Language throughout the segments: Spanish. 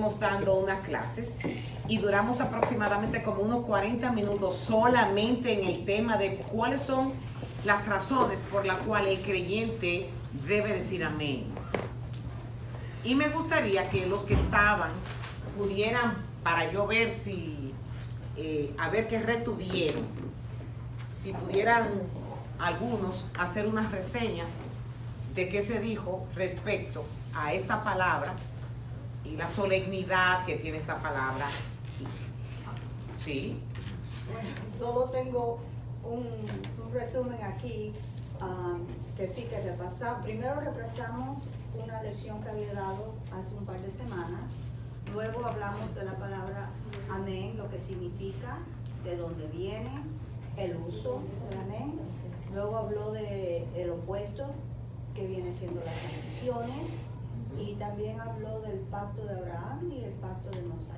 estuvimos dando unas clases y duramos aproximadamente como unos 40 minutos solamente en el tema de cuáles son las razones por las cuales el creyente debe decir amén. Y me gustaría que los que estaban pudieran, para yo ver si, a ver qué retuvieron, si pudieran algunos hacer unas reseñas de qué se dijo respecto a esta palabra y la solemnidad que tiene esta palabra. ¿Sí? Solo tengo un resumen aquí que sí que repasamos. Primero repasamos una lección que había dado hace un par de semanas. Luego hablamos de la palabra amén, lo que significa, de dónde viene, el uso del amén. Luego habló del opuesto, que viene siendo las bendiciones. Y también habló del pacto de Abraham y el pacto de Mosaico.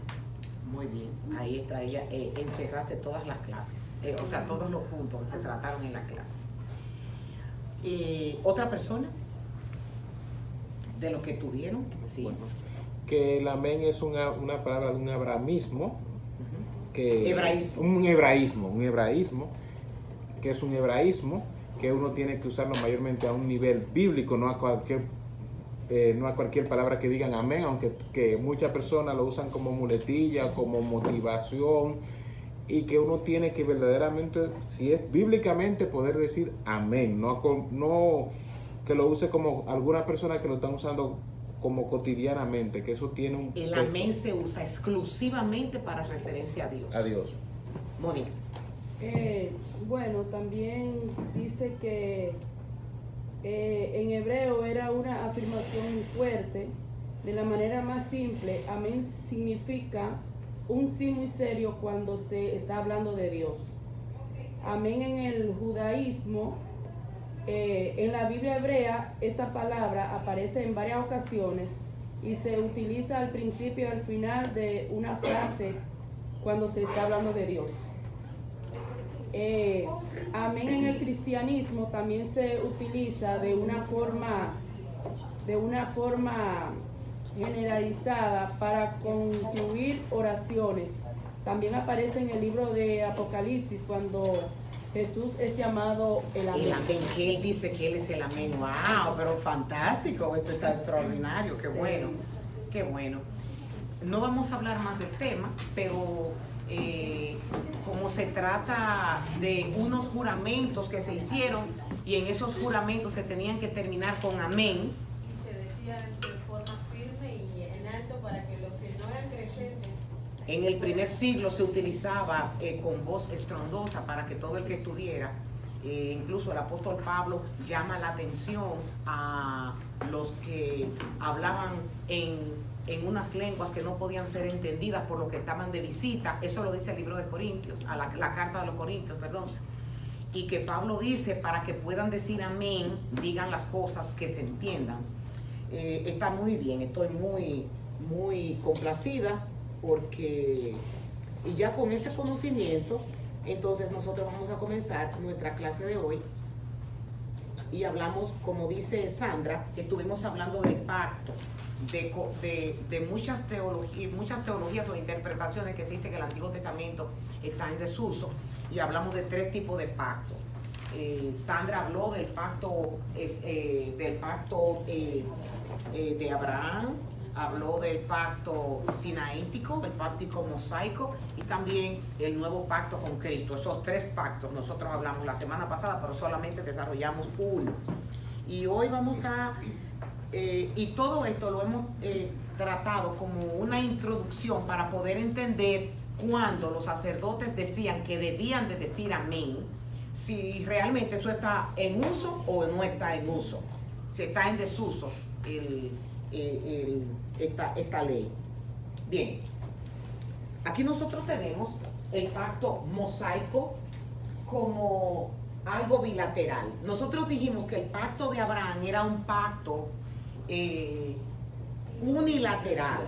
Muy bien, ahí está, ella encerraste todas las clases, o sea, todos los puntos que se trataron en la clase. ¿Otra persona? ¿De lo que tuvieron? Sí. Bueno, que el amén es una palabra de un abramismo, que Hebraísmo. un hebraísmo, que es un hebraísmo que uno tiene que usarlo mayormente a un nivel bíblico, no a cualquier palabra que digan amén, aunque que muchas personas lo usan como muletilla, como motivación, y que uno tiene que verdaderamente, si es bíblicamente, poder decir amén, no que lo use como algunas personas que lo están usando como cotidianamente, que eso tiene un El peso. amén se usa exclusivamente para referencia a Dios. A Dios. Mónica. Bueno, también dice que en hebreo era una afirmación muy fuerte. De la manera más simple, amén significa un sí muy serio cuando se está hablando de Dios. Amén en el judaísmo, en la Biblia hebrea, esta palabra aparece en varias ocasiones y se utiliza al principio y al final de una frase cuando se está hablando de Dios. Amén en el cristianismo también se utiliza de una forma generalizada para concluir oraciones. También aparece en el libro de Apocalipsis cuando Jesús es llamado el amén. El amén, que él dice que él es el amén. ¡Wow! Pero fantástico, esto está extraordinario, qué bueno, qué bueno. No vamos a hablar más del tema, pero como se trata de unos juramentos que se hicieron y en esos juramentos se tenían que terminar con amén. Y se decía de forma firme y en alto para que los que no eran creyentes. En el primer siglo se utilizaba con voz estrondosa para que todo el que estuviera, incluso el apóstol Pablo llama la atención a los que hablaban en unas lenguas que no podían ser entendidas por los que estaban de visita. Eso lo dice el libro de Corintios, la carta de los Corintios, perdón. Y que Pablo dice, para que puedan decir amén, digan las cosas que se entiendan. Está muy bien, estoy muy, muy complacida porque, y ya con ese conocimiento, entonces nosotros vamos a comenzar nuestra clase de hoy. Y hablamos, como dice Sandra, estuvimos hablando del pacto, de muchas teologías o interpretaciones que se dice que el Antiguo Testamento está en desuso, y hablamos de 3 tipos de pacto. Sandra habló del pacto de Abraham, habló del pacto sinaítico, el pacto mosaico y también el nuevo pacto con Cristo. Esos 3 pactos nosotros hablamos la semana pasada, pero solamente desarrollamos uno. Y hoy vamos a... y todo esto lo hemos tratado como una introducción para poder entender cuando los sacerdotes decían que debían de decir amén, si realmente eso está en uso o no está en uso, si está en desuso esta ley. Bien, aquí nosotros tenemos el pacto mosaico como algo bilateral. Nosotros dijimos que el pacto de Abraham era un pacto unilateral.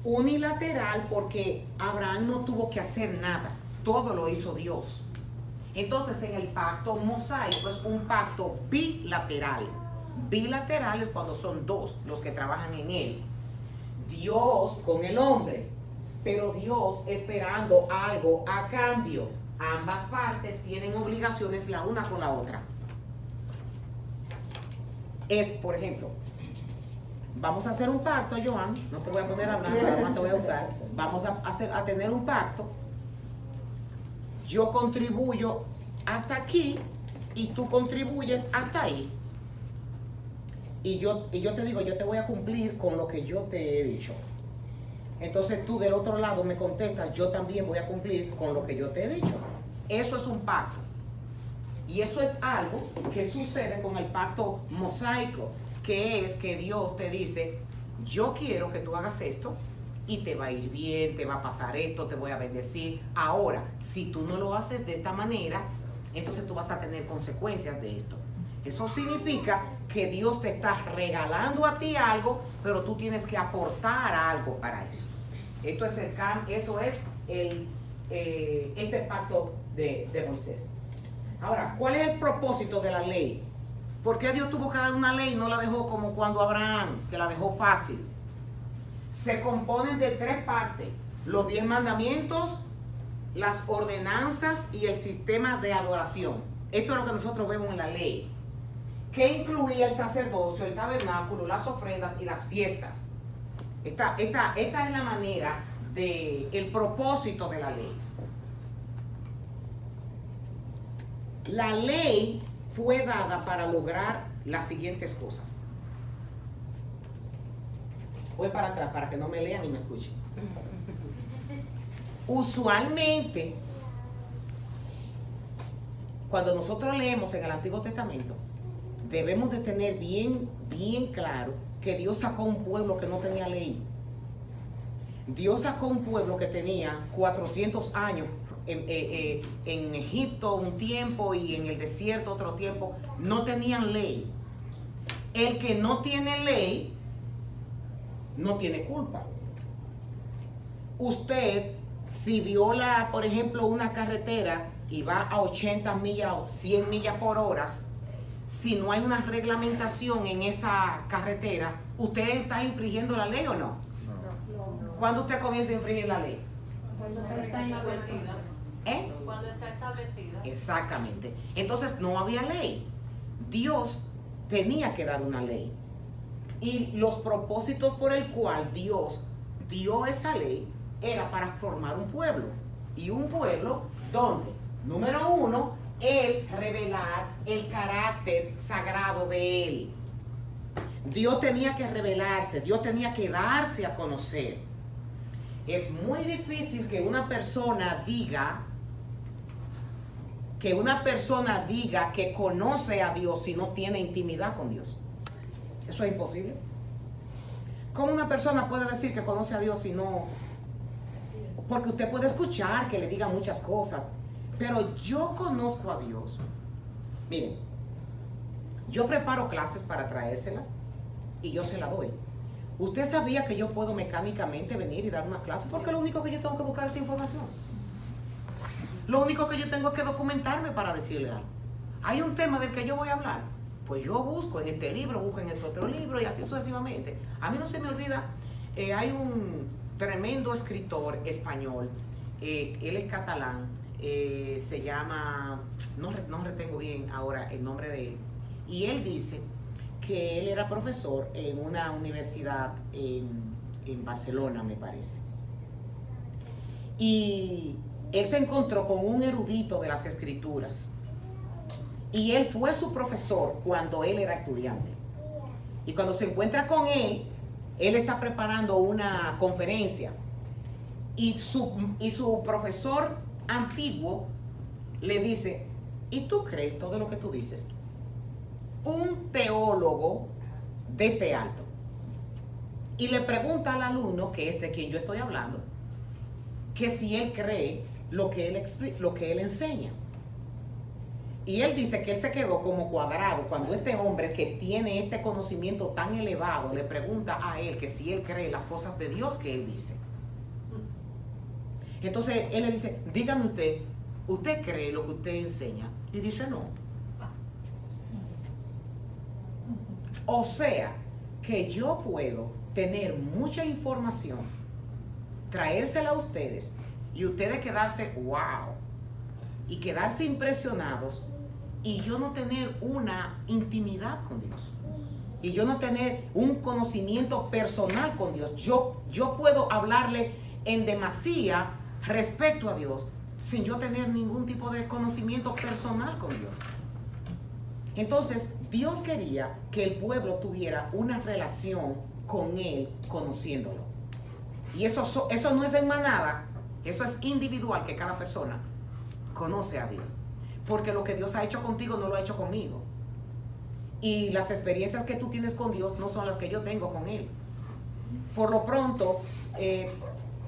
Unilateral porque Abraham no tuvo que hacer nada, todo lo hizo Dios. Entonces en el pacto mosaico es un pacto bilateral. Bilateral es cuando son 2 los que trabajan en él. Dios con el hombre, pero Dios esperando algo a cambio. Ambas partes tienen obligaciones la una con la otra. Por ejemplo, vamos a hacer un pacto, Joan, no te voy a poner a hablar, no te voy a usar. Vamos a tener un pacto. Yo contribuyo hasta aquí y tú contribuyes hasta ahí. Y yo te digo, yo te voy a cumplir con lo que yo te he dicho. Entonces tú del otro lado me contestas, yo también voy a cumplir con lo que yo te he dicho. Eso es un pacto. Y eso es algo que sucede con el pacto mosaico, que es que Dios te dice, yo quiero que tú hagas esto y te va a ir bien, te va a pasar esto, te voy a bendecir. Ahora, si tú no lo haces de esta manera, entonces tú vas a tener consecuencias de esto. Eso significa que Dios te está regalando a ti algo, pero tú tienes que aportar algo para eso. Esto es este pacto de Moisés. Ahora, ¿cuál es el propósito de la ley? ¿Por qué Dios tuvo que dar una ley y no la dejó como cuando Abraham, que la dejó fácil? Se componen de 3 partes: los 10 mandamientos, las ordenanzas y el sistema de adoración. Esto es lo que nosotros vemos en la ley, que incluía el sacerdocio, el tabernáculo, las ofrendas y las fiestas. Esta es la manera el propósito de la ley. La ley fue dada para lograr las siguientes cosas. Voy para atrás para que no me lean y me escuchen. Usualmente, cuando nosotros leemos en el Antiguo Testamento, debemos de tener bien claro que Dios sacó un pueblo que no tenía ley. Dios sacó un pueblo que tenía 400 años en Egipto un tiempo y en el desierto otro tiempo. No tenían ley. El que no tiene ley no tiene culpa. Usted, si viola, por ejemplo, una carretera y va a 80 millas o 100 millas por hora, si no hay una reglamentación en esa carretera, ¿usted está infringiendo la ley o no? ¿Cuándo usted comienza a infringir la ley? Cuando está establecida. Cuando está establecida. Exactamente. Entonces no había ley. Dios tenía que dar una ley. Y los propósitos por el cual Dios dio esa ley era para formar un pueblo. Y un pueblo donde, número 1, Él revelar el carácter sagrado de Él. Dios tenía que revelarse, Dios tenía que darse a conocer. Es muy difícil que una persona diga que conoce a Dios si no tiene intimidad con Dios. Eso es imposible. ¿Cómo una persona puede decir que conoce a Dios si no? Porque usted puede escuchar que le diga muchas cosas, pero yo conozco a Dios. Miren, yo preparo clases para traérselas y yo se las doy. ¿Usted sabía que yo puedo mecánicamente venir y dar una clase? Porque lo único que yo tengo que buscar es información. Lo único que yo tengo es que documentarme para decirle algo. Hay un tema del que yo voy a hablar, pues yo busco en este libro, busco en este otro libro y así sucesivamente. A mí no se me olvida, hay un tremendo escritor español, él es catalán, se llama, no retengo bien ahora el nombre de él, y él dice que él era profesor en una universidad en Barcelona, me parece. Y él se encontró con un erudito de las escrituras. Y él fue su profesor cuando él era estudiante. Y cuando se encuentra con él está preparando una conferencia. Y su profesor antiguo le dice, ¿y tú crees todo lo que tú dices? Un teólogo de té alto. Y le pregunta al alumno, que es de quien yo estoy hablando, que si él cree lo que él enseña. Y él dice que él se quedó como cuadrado cuando este hombre que tiene este conocimiento tan elevado le pregunta a él que si él cree las cosas de Dios que él dice. Entonces él le dice, dígame ¿usted cree lo que usted enseña? Y dice no. O sea, que yo puedo tener mucha información, traérsela a ustedes y ustedes quedarse wow y quedarse impresionados y yo no tener una intimidad con Dios y yo no tener un conocimiento personal con Dios. Yo puedo hablarle en demasía respecto a Dios sin yo tener ningún tipo de conocimiento personal con Dios. Entonces, Dios quería que el pueblo tuviera una relación con Él, conociéndolo. Y eso no es en manada, eso es individual, que cada persona conoce a Dios. Porque lo que Dios ha hecho contigo no lo ha hecho conmigo. Y las experiencias que tú tienes con Dios no son las que yo tengo con Él. Por lo pronto,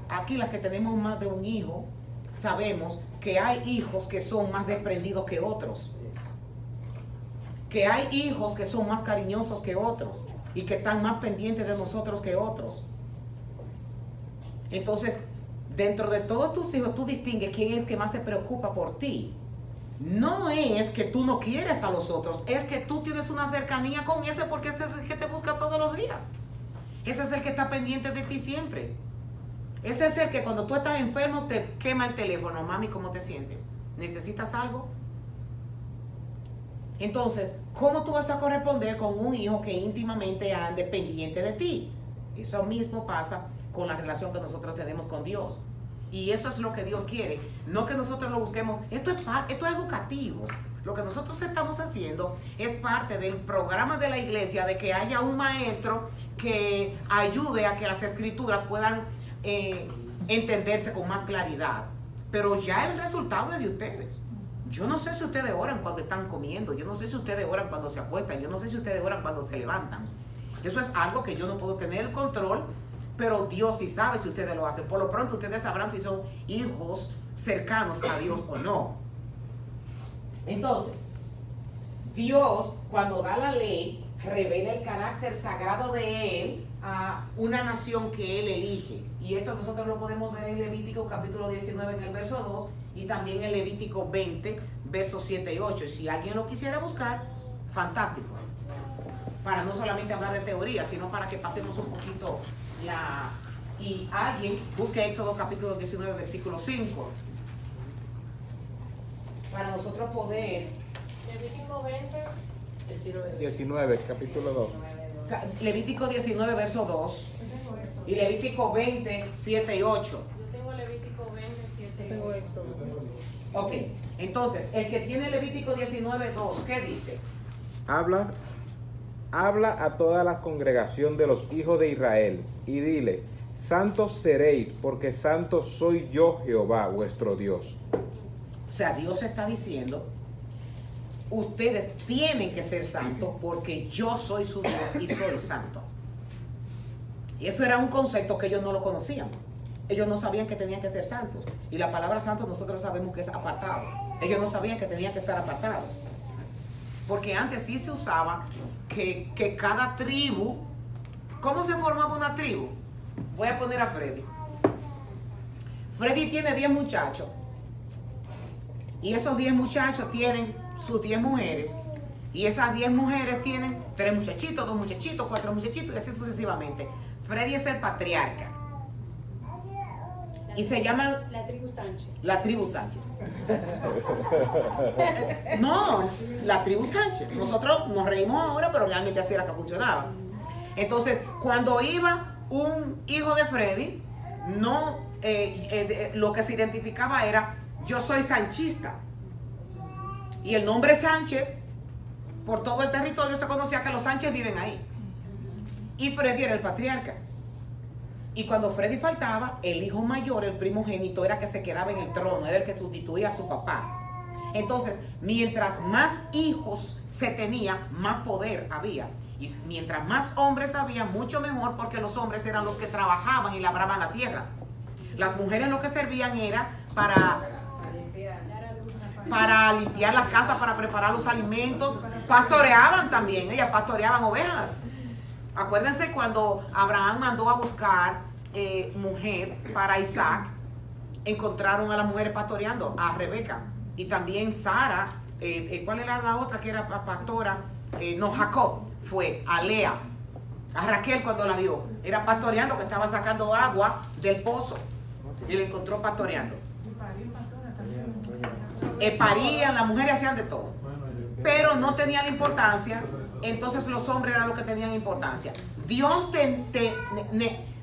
aquí las que tenemos más de un hijo, sabemos que hay hijos que son más desprendidos que otros. Que hay hijos que son más cariñosos que otros y que están más pendientes de nosotros que otros. Entonces, dentro de todos tus hijos, tú distingues quién es el que más se preocupa por ti. No es que tú no quieres a los otros, es que tú tienes una cercanía con ese porque ese es el que te busca todos los días. Ese es el que está pendiente de ti siempre. Ese es el que cuando tú estás enfermo te quema el teléfono. Mami, ¿cómo te sientes? ¿Necesitas algo? Entonces, ¿cómo tú vas a corresponder con un hijo que íntimamente ande pendiente de ti? Eso mismo pasa con la relación que nosotros tenemos con Dios. Y eso es lo que Dios quiere. No que nosotros lo busquemos. Esto es educativo. Lo que nosotros estamos haciendo es parte del programa de la iglesia de que haya un maestro que ayude a que las escrituras puedan entenderse con más claridad. Pero ya el resultado es de ustedes. Yo no sé si ustedes oran cuando están comiendo, yo no sé si ustedes oran cuando se acuestan, yo no sé si ustedes oran cuando se levantan. Eso es algo que yo no puedo tener el control, pero Dios sí sabe si ustedes lo hacen. Por lo pronto ustedes sabrán si son hijos cercanos a Dios o no. Entonces, Dios, cuando da la ley, revela el carácter sagrado de Él a una nación que Él elige. Y esto nosotros lo podemos ver en Levítico capítulo 19 en el verso 2 y también en Levítico 20 versos 7 y 8. Y si alguien lo quisiera buscar, fantástico. Para no solamente hablar de teoría, sino para que pasemos un poquito y alguien busque Éxodo capítulo 19 versículo 5. Para nosotros poder... Levítico 20, 19, capítulo 2. Levítico 19 verso 2 y Levítico 20, 7 y 8. yo tengo Levítico 20, 7 y 8. Ok, entonces, el que tiene Levítico 19, 2, ¿qué dice? Habla a toda la congregación de los hijos de Israel y dile: santos seréis, porque santo soy yo, Jehová, vuestro Dios. O sea, Dios está diciendo, ustedes tienen que ser santos porque yo soy su Dios y soy santo. Y esto era un concepto que ellos no lo conocían. Ellos no sabían que tenían que ser santos. Y la palabra santo nosotros sabemos que es apartado. Ellos no sabían que tenían que estar apartados. Porque antes sí se usaba que cada tribu... ¿Cómo se formaba una tribu? Voy a poner a Freddy. Freddy tiene 10 muchachos. Y esos 10 muchachos tienen sus 10 mujeres. Y esas 10 mujeres tienen 3 muchachitos, 2 muchachitos, 4 muchachitos y así sucesivamente. Freddy es el patriarca. Y se llaman... La tribu Sánchez. La tribu Sánchez. No, la tribu Sánchez. Nosotros nos reímos ahora, pero realmente así era que funcionaba. Entonces, cuando iba un hijo de Freddy, no, lo que se identificaba era: yo soy sanchista. Y el nombre Sánchez, por todo el territorio se conocía que los Sánchez viven ahí. Y Freddy era el patriarca. Y cuando Freddy faltaba, el hijo mayor, el primogénito, era que se quedaba en el trono, era el que sustituía a su papá. Entonces, mientras más hijos se tenía, más poder había. Y mientras más hombres había, mucho mejor, porque los hombres eran los que trabajaban y labraban la tierra. Las mujeres lo que servían era para limpiar la casa, para preparar los alimentos. Pastoreaban también, ellas pastoreaban ovejas. Acuérdense cuando Abraham mandó a buscar mujer para Isaac, encontraron a las mujeres pastoreando, a Rebeca. Y también Sara, ¿cuál era la otra que era pastora? Jacob, fue a Lea. A Raquel cuando la vio, era pastoreando, que estaba sacando agua del pozo y la encontró pastoreando. Parían, las mujeres hacían de todo, pero no tenían la importancia. Entonces los hombres eran los que tenían importancia. Dios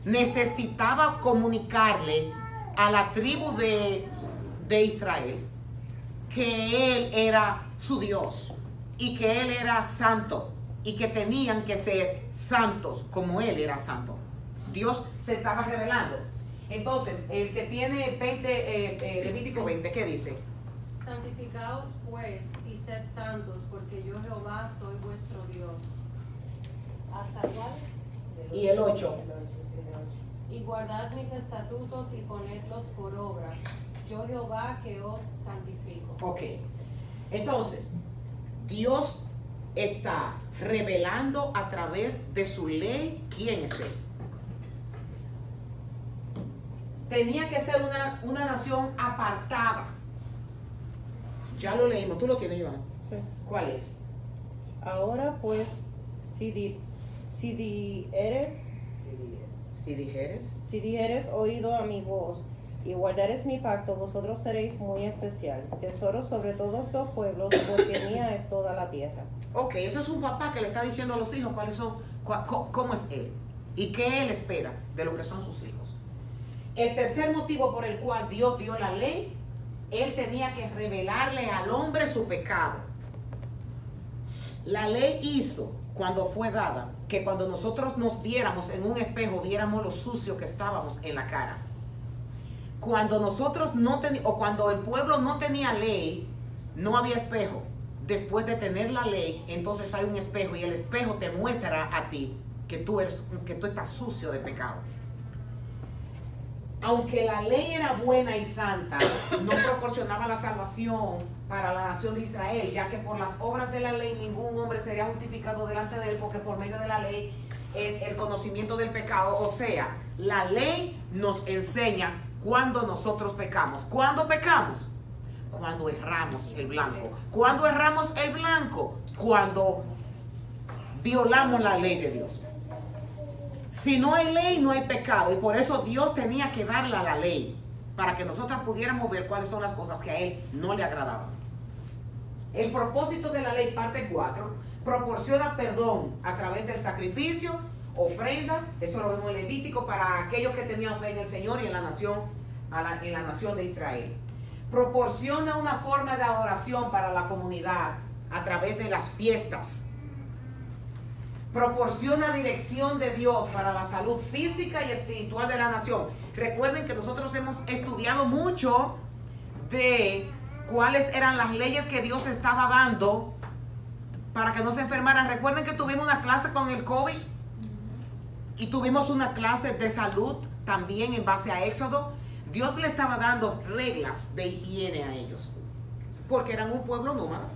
necesitaba comunicarle a la tribu de Israel que Él era su Dios y que Él era santo y que tenían que ser santos como Él era santo. Dios se estaba revelando. Entonces, el que tiene 20, Levítico 20, ¿qué dice? Santificaos pues y sed santos, porque yo Jehová soy vuestro Dios. ¿Hasta cuál? Y el 8. Y guardad mis estatutos y ponedlos por obra. Yo Jehová que os santifico. Ok. Entonces, Dios está revelando a través de su ley quién es Él. Tenía que ser una nación apartada. Ya lo leímos. ¿Tú lo tienes, Iván? Sí. ¿Cuál es? Ahora pues, si dijeres oído a mi voz y guardares mi pacto, vosotros seréis muy especial, tesoro sobre todos los pueblos, porque mía es toda la tierra. Ok, eso es un papá que le está diciendo a los hijos cuáles son, cómo es él y qué él espera de lo que son sus hijos. El tercer motivo por el cual Dios dio la ley, él tenía que revelarle al hombre su pecado. La ley hizo, cuando fue dada, que cuando nosotros nos viéramos en un espejo, viéramos lo sucio que estábamos en la cara. Cuando nosotros no teníamos, o cuando el pueblo no tenía ley, no había espejo. Después de tener la ley, entonces hay un espejo y el espejo te muestra a ti que tú estás sucio de pecado. Aunque la ley era buena y santa, no proporcionaba la salvación para la nación de Israel, ya que por las obras de la ley ningún hombre sería justificado delante de él, porque por medio de la ley es el conocimiento del pecado. O sea, la ley nos enseña cuando nosotros pecamos. ¿Cuándo pecamos? Cuando erramos el blanco. ¿Cuándo erramos el blanco? Cuando violamos la ley de Dios. Si no hay ley, no hay pecado. Y por eso Dios tenía que darle a la ley, para que nosotros pudiéramos ver cuáles son las cosas que a Él no le agradaban. El propósito de la ley, parte 4, proporciona perdón a través del sacrificio, ofrendas. Eso lo vemos en Levítico, para aquellos que tenían fe en el Señor y en la nación, en la nación de Israel. Proporciona una forma de adoración para la comunidad a través de las fiestas. Proporciona dirección de Dios para la salud física y espiritual de la nación. Recuerden que nosotros hemos estudiado mucho de cuáles eran las leyes que Dios estaba dando para que no se enfermaran. Recuerden que tuvimos una clase con el COVID y tuvimos una clase de salud también en base a Éxodo. Dios le estaba dando reglas de higiene a ellos, porque eran un pueblo nómada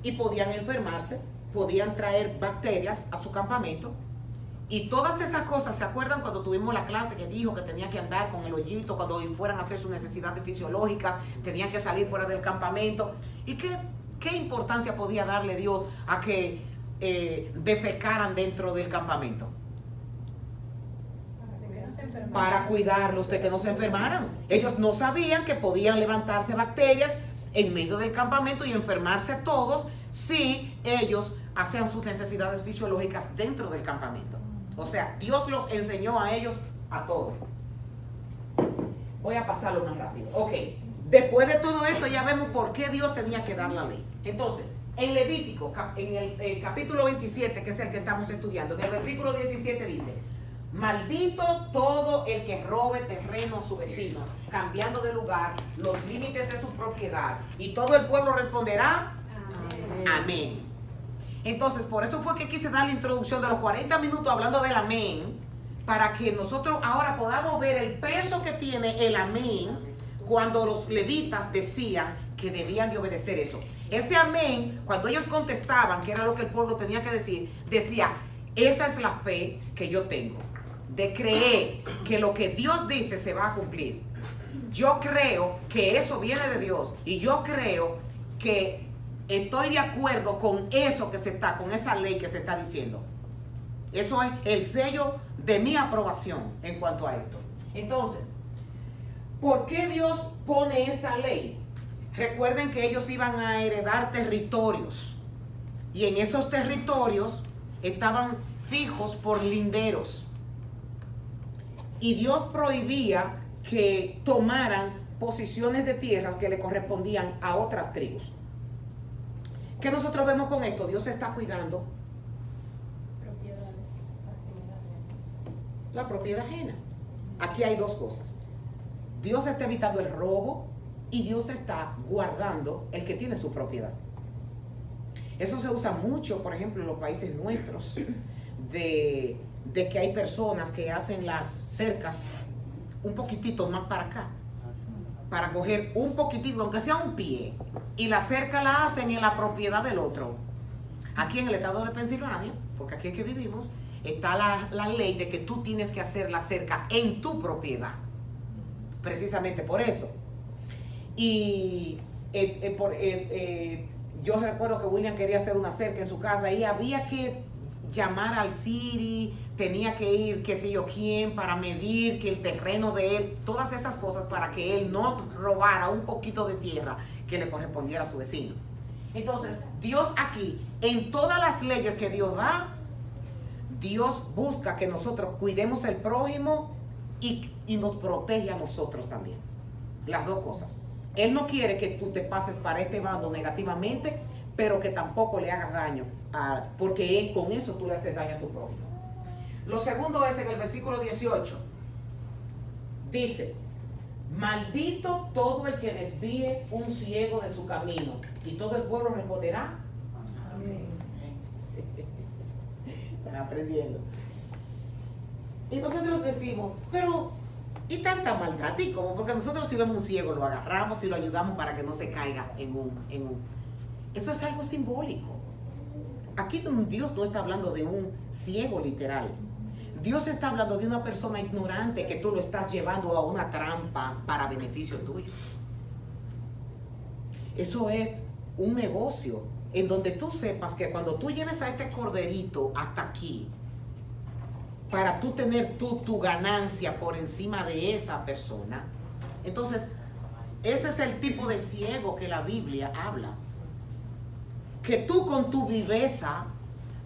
y podían enfermarse, podían traer bacterias a su campamento. Y todas esas cosas, ¿se acuerdan cuando tuvimos la clase que dijo que tenía que andar con el hoyito cuando fueran a hacer sus necesidades fisiológicas, tenían que salir fuera del campamento? ¿Y qué importancia podía darle Dios a que defecaran dentro del campamento? Para cuidarlos de que no se enfermaran. Ellos no sabían que podían levantarse bacterias en medio del campamento y enfermarse todos si ellos hacían sus necesidades fisiológicas dentro del campamento. O sea, Dios los enseñó a ellos a todos. Voy a pasarlo más rápido. Ok, después de todo esto ya vemos por qué Dios tenía que dar la ley. Entonces, en Levítico, en el capítulo 27, que es el que estamos estudiando, en el versículo 17 dice: maldito todo el que robe terreno a su vecino, cambiando de lugar los límites de su propiedad. Y todo el pueblo responderá: amén. Amén. Entonces, por eso fue que quise dar la introducción de los 40 minutos hablando del amén, para que nosotros ahora podamos ver el peso que tiene el amén cuando los levitas decían que debían de obedecer eso. Ese amén, cuando ellos contestaban, que era lo que el pueblo tenía que decir, decía: esa es la fe que yo tengo, de creer que lo que Dios dice se va a cumplir. Yo creo que eso viene de Dios y yo creo que estoy de acuerdo con eso que se está, con esa ley que se está diciendo. Eso es el sello de mi aprobación en cuanto a esto. Entonces, ¿por qué Dios pone esta ley? Recuerden que ellos iban a heredar territorios y en esos territorios estaban fijos por linderos. Y Dios prohibía que tomaran posiciones de tierras que le correspondían a otras tribus. ¿Qué nosotros vemos con esto? Dios está cuidando la propiedad ajena. Aquí hay dos cosas. Dios está evitando el robo y Dios está guardando el que tiene su propiedad. Eso se usa mucho, por ejemplo, en los países nuestros, de que hay personas que hacen las cercas un poquitito más para acá, para coger un poquitito, aunque sea un pie, y la cerca la hacen en la propiedad del otro. Aquí en el estado de Pensilvania, porque aquí es que vivimos, está la ley de que tú tienes que hacer la cerca en tu propiedad, precisamente por eso. Y yo recuerdo que William quería hacer una cerca en su casa y había que llamar al Siri, tenía que ir qué sé yo quién para medir que el terreno de él, todas esas cosas para que él no robara un poquito de tierra que le correspondiera a su vecino. Entonces, Dios aquí, en todas las leyes que Dios da, Dios busca que nosotros cuidemos el prójimo y nos protege a nosotros también. Las dos cosas. Él no quiere que tú te pases para este bando negativamente, pero que tampoco le hagas daño, porque con eso tú le haces daño a tu prójimo. Lo segundo es en el versículo 18. Dice, maldito todo el que desvíe un ciego de su camino. Y todo el pueblo responderá. Amén. Están aprendiendo. Y nosotros decimos, pero ¿y tanta maldad? ¿Y cómo? Porque nosotros si vemos un ciego lo agarramos y lo ayudamos para que no se caiga en un... Eso es algo simbólico. Aquí Dios no está hablando de un ciego literal. Dios está hablando de una persona ignorante que tú lo estás llevando a una trampa para beneficio tuyo. Eso es un negocio en donde tú sepas que cuando tú lleves a este corderito hasta aquí, para tú tener tu ganancia por encima de esa persona, entonces ese es el tipo de ciego que la Biblia habla. Que tú con tu viveza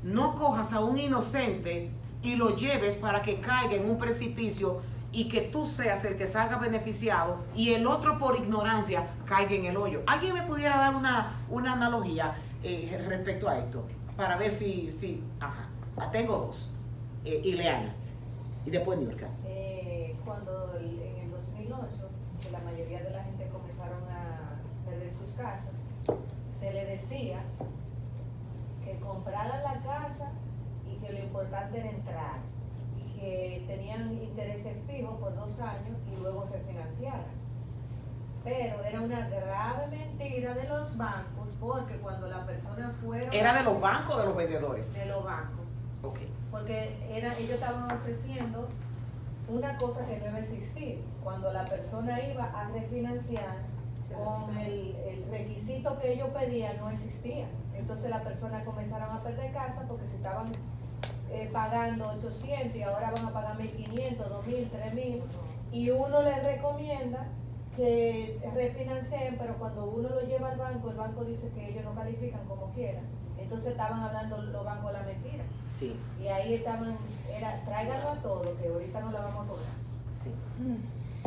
no cojas a un inocente y lo lleves para que caiga en un precipicio y que tú seas el que salga beneficiado y el otro por ignorancia caiga en el hoyo. ¿Alguien me pudiera dar una analogía respecto a esto? Para ver si ajá. Tengo dos. Ileana y después Niurka. Cuando en el 2008 que la mayoría de la gente comenzaron a perder sus casas, se le decía que compraran la casa y que lo importante era entrar y que tenían intereses fijos por 2 años y luego refinanciaran. Pero era una grave mentira de los bancos, porque cuando la persona fueron... ¿Era de los bancos o de los vendedores? De los bancos. Okay. Porque ellos estaban ofreciendo una cosa que no iba a existir. Cuando la persona iba a refinanciar, con el requisito que ellos pedían no existía. Entonces las personas comenzaron a perder casa porque si estaban pagando 800 y ahora van a pagar 1500, 2000, 3000, y uno les recomienda que refinancien, pero cuando uno lo lleva al banco, el banco dice que ellos no califican como quieran. Entonces estaban hablando los bancos la mentira. Sí. Y ahí estaban, tráiganlo a todo, que ahorita no la vamos a cobrar. Sí.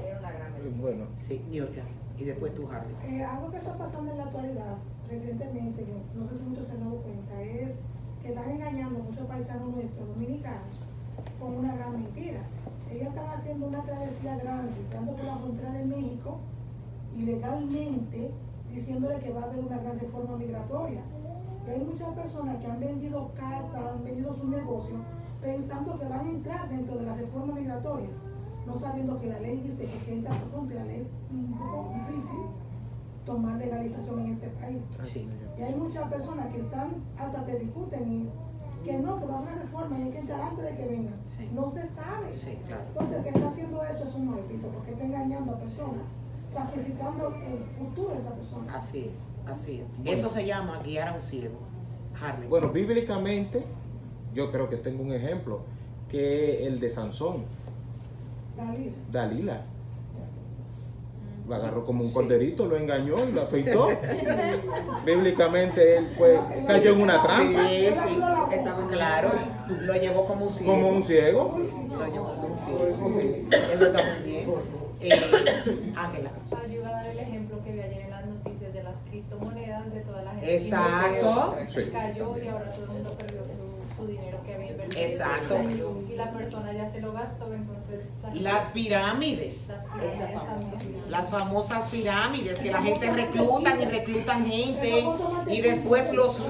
Era una gran mentira. Bueno, Sí, Niurka. Y después tú, Harley. Algo que está pasando en la actualidad, recientemente, no sé si muchos se han dado cuenta, es que están engañando a muchos paisanos nuestros, dominicanos, con una gran mentira. Ellos están haciendo una travesía grande, entrando por la frontera de México, ilegalmente, diciéndole que va a haber una gran reforma migratoria. Y hay muchas personas que han vendido casas, han vendido sus negocios, pensando que van a entrar dentro de la reforma migratoria, no sabiendo que la ley dice que entra por frontera, la ley es un poco difícil tomar legalización en este país. Sí. Y hay muchas personas que están, hasta te discuten y que no, que va a haber reforma y hay que entrar antes de que vengan. Sí. No se sabe. Sí, claro. Entonces el que está haciendo eso es un maldito, porque está engañando a personas, sacrificando el futuro de esa persona. Así es, así es. Eso se llama guiar a un ciego. Harley. bueno, bíblicamente yo creo que tengo un ejemplo, que es el de Sansón, Dalila. Lo agarró como un corderito, lo engañó y lo afeitó. Bíblicamente él cayó en una trampa. Sí, estaba claro. Lo llevó como un ciego. Como un ciego. Lo llevó como un ciego. Sí. Eso está muy bien. Ángela. Yo iba a dar el ejemplo que vi ayer en las noticias de las criptomonedas, de toda la gente Exacto. que cayó y ahora todo el mundo perdió su dinero que había invertido. Exacto. Y la persona ya se lo gastó, entonces... Las pirámides. También. Las famosas pirámides que la gente reclutan gente y después los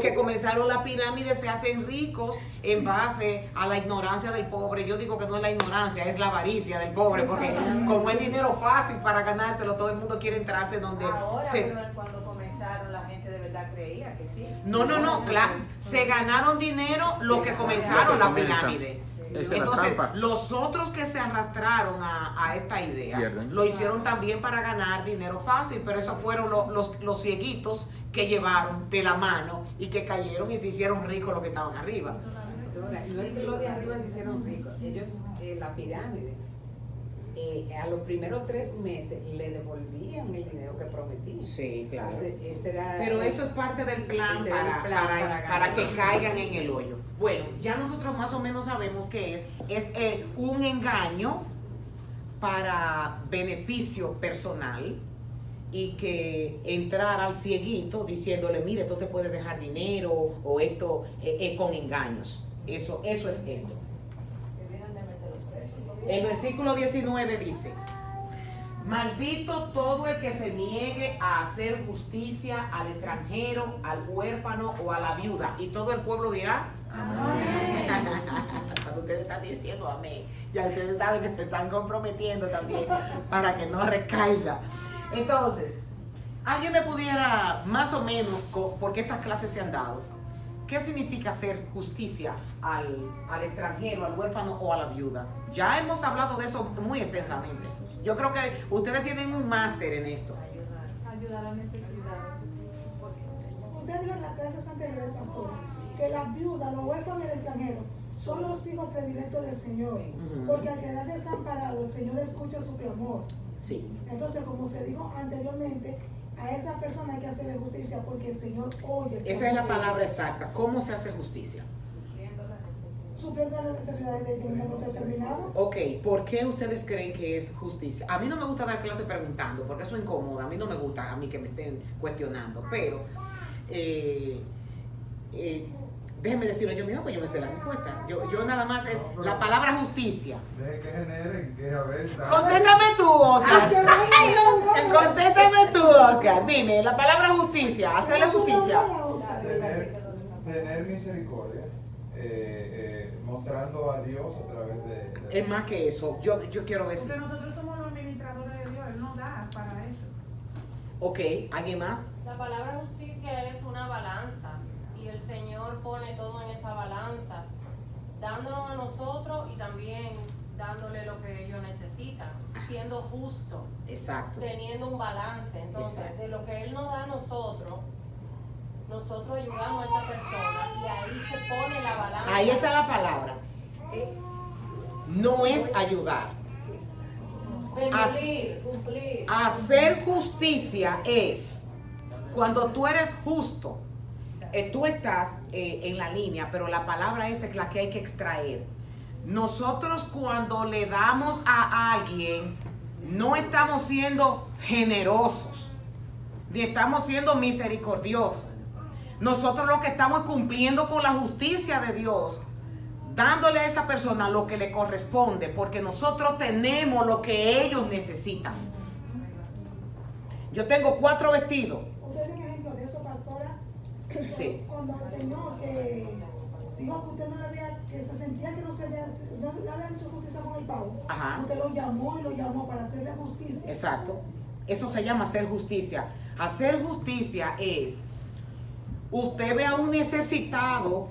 que comenzaron la pirámide se hacen ricos en base a la ignorancia del pobre. Yo digo que no es la ignorancia, es la avaricia del pobre, porque como es dinero fácil para ganárselo, todo el mundo quiere entrarse donde Ahora, pero cuando comenzaron la gente de verdad creía que sí. No, claro, se ganaron dinero los que comenzaron la pirámide. Entonces, los otros que se arrastraron a esta idea, pierden. lo hicieron también para ganar dinero fácil, pero esos fueron los cieguitos que llevaron de la mano y que cayeron y se hicieron ricos los que estaban arriba. No es que los de arriba se hicieron ricos, ellos, la pirámide, a los primeros 3 meses le devolvían el dinero que prometían. Sí, claro. Entonces, Pero eso es parte del plan para que caigan en el hoyo. Bueno, ya nosotros más o menos sabemos que es un engaño para beneficio personal y que entrar al cieguito diciéndole, mire, esto te puede dejar dinero o esto con engaños. Eso es esto. El versículo 19 dice, maldito todo el que se niegue a hacer justicia al extranjero, al huérfano o a la viuda. Y todo el pueblo dirá, amén. Cuando ustedes están diciendo amén, ya ustedes saben que se están comprometiendo también para que no recaiga. Entonces, ¿alguien me pudiera más o menos, porque estas clases se han dado, qué significa hacer justicia al extranjero, al huérfano o a la viuda? Ya hemos hablado de eso muy extensamente. Yo creo que ustedes tienen un máster en esto. Ayudar a necesitados. Usted dijo en las clases anteriores, pastor, que las viudas, los huérfanos y el extranjero son los hijos predilectos del Señor. Porque al quedar desamparado, el Señor escucha su clamor. Sí. Entonces, como se dijo anteriormente, a esa persona hay que hacerle justicia porque el Señor oye. Esa es la palabra exacta. ¿Cómo se hace justicia? Supliendo las necesidades de un momento determinado. Ok, ¿por qué ustedes creen que es justicia? A mí no me gusta dar clase preguntando, porque eso incomoda. A mí no me gusta a mí que me estén cuestionando. Pero, déjenme decirlo yo mismo, pues yo me sé la respuesta. Yo nada más es la palabra justicia. Deje que generen, que a ver. Contéstame tú, Oscar. Contéstame tú, Oscar. Dime, la palabra justicia, hacerle justicia. Tener misericordia, mostrando a Dios a través de... Es más que eso. Yo quiero ver si... Porque nosotros somos los administradores de Dios, Él nos da para eso. Ok, ¿alguien más? La palabra justicia es una balanza y el Señor pone todo en esa balanza, dándonos a nosotros y también dándole lo que ellos necesitan, siendo justo. Exacto. Teniendo un balance. Entonces, Exacto. de lo que Él nos da a nosotros ayudamos a esa persona y ahí se pone la balanza. Ahí está la palabra. No es ayudar. Cumplir. Hacer justicia es cuando tú eres justo. Tú estás en la línea, pero la palabra esa es la que hay que extraer. Nosotros cuando le damos a alguien, no estamos siendo generosos, ni estamos siendo misericordiosos. Nosotros lo que estamos cumpliendo con la justicia de Dios, dándole a esa persona lo que le corresponde, porque nosotros tenemos lo que ellos necesitan. Yo tengo 4 vestidos. ¿Usted tiene un ejemplo de eso, pastora? Sí. Cuando el Señor dijo que usted no le había, que se sentía que no le había hecho justicia con el pago. Ajá. Usted lo llamó para hacerle justicia. Exacto. Eso se llama hacer justicia. Hacer justicia es, usted ve a un necesitado